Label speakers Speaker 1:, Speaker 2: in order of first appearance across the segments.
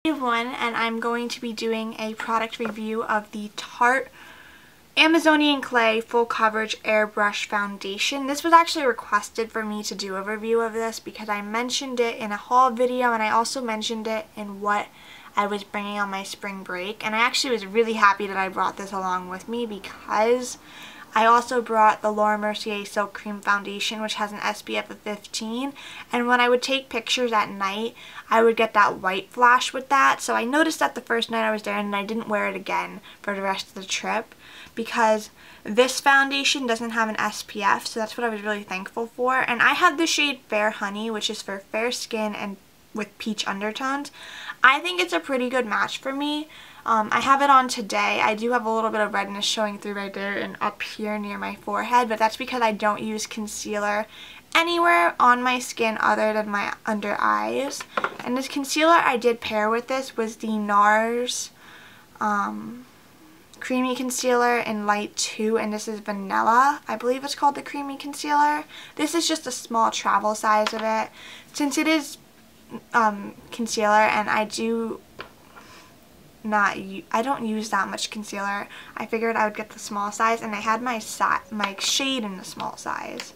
Speaker 1: Everyone, and I'm going to be doing a product review of the Tarte Amazonian Clay Full Coverage Airbrush Foundation. This was actually requested for me to do a review of this because I mentioned it in a haul video, and I also mentioned it in what I was bringing on my spring break. And I actually was really happy that I brought this along with me because I also brought the Laura Mercier Silk Cream Foundation, which has an SPF of 15, and when I would take pictures at night, I would get that white flash with that. So I noticed that the first night I was there, and I didn't wear it again for the rest of the trip because this foundation doesn't have an SPF, so that's what I was really thankful for. And I have the shade Fair Honey, which is for fair skin and with peach undertones. I think it's a pretty good match for me. I have it on today. I do have a little bit of redness showing through right there and up here near my forehead, but that's because I don't use concealer anywhere on my skin other than my under eyes. And this concealer I did pair with this was the Nars Creamy Concealer in Light 2, and this is Vanilla. I believe it's called the Creamy Concealer. This is just a small travel size of it. Since it is concealer, and I don't use that much concealer, I figured I would get the small size, and I had my shade in the small size.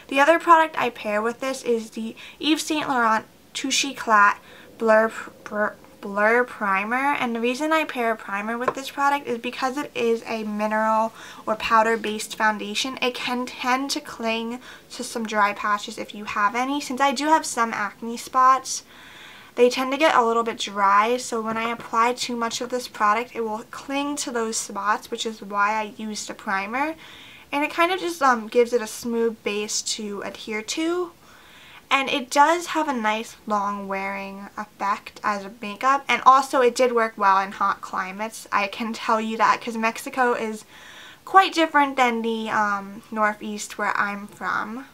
Speaker 1: The other product I pair with this is the Yves Saint Laurent Touche Éclat Blur Primer, and the reason I pair a primer with this product is because it is a mineral or powder based foundation. It can tend to cling to some dry patches if you have any. Since I do have some acne spots, they tend to get a little bit dry, so when I apply too much of this product, it will cling to those spots, which is why I use the primer. And it kind of just gives it a smooth base to adhere to. And it does have a nice long wearing effect as a makeup, and also it did work well in hot climates. I can tell you that because Mexico is quite different than the Northeast where I'm from.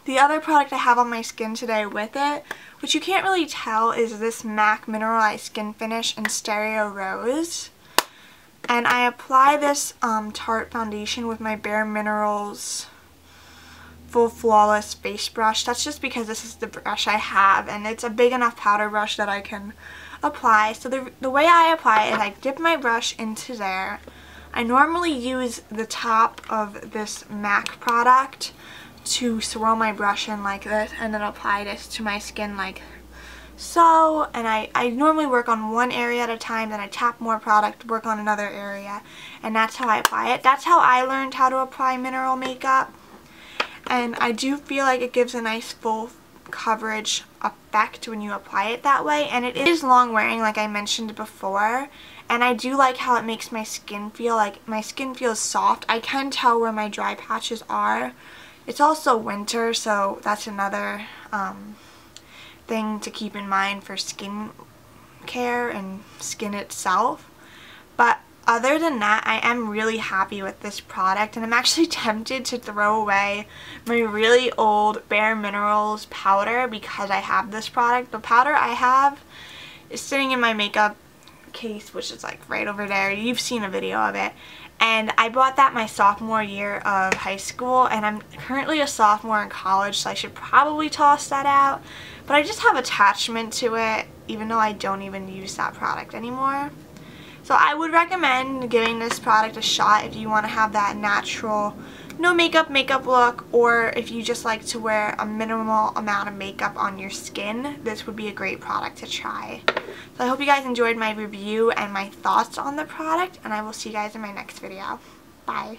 Speaker 1: The other product I have on my skin today with it, which you can't really tell, is this MAC Mineralized Skin Finish in Stereo Rose. And I apply this Tarte foundation with my Bare Minerals Full Flawless Face Brush. That's just because this is the brush I have, and it's a big enough powder brush that I can apply. So the way I apply it is I dip my brush into there. I normally use the top of this MAC product to swirl my brush in like this and then apply this to my skin like so. And I normally work on one area at a time, then I tap more product, work on another area, and that's how I apply it. That's how I learned how to apply mineral makeup, and I do feel like it gives a nice full coverage effect when you apply it that way. And it is long wearing, like I mentioned before, and I do like how it makes my skin feel like my skin feels soft. I can tell where my dry patches are. It's also winter, so that's another thing to keep in mind for skin care and skin itself. But other than that, I am really happy with this product, and I'm actually tempted to throw away my really old Bare Minerals powder because I have this product. The powder I have is sitting in my makeup case, which is like right over there. You've seen a video of it. And I bought that my sophomore year of high school, and I'm currently a sophomore in college, so I should probably toss that out. But I just have attachment to it, even though I don't even use that product anymore. So I would recommend giving this product a shot if you want to have that natural, no makeup look, or if you just like to wear a minimal amount of makeup on your skin. This would be a great product to try. So I hope you guys enjoyed my review and my thoughts on the product, and I will see you guys in my next video. Bye.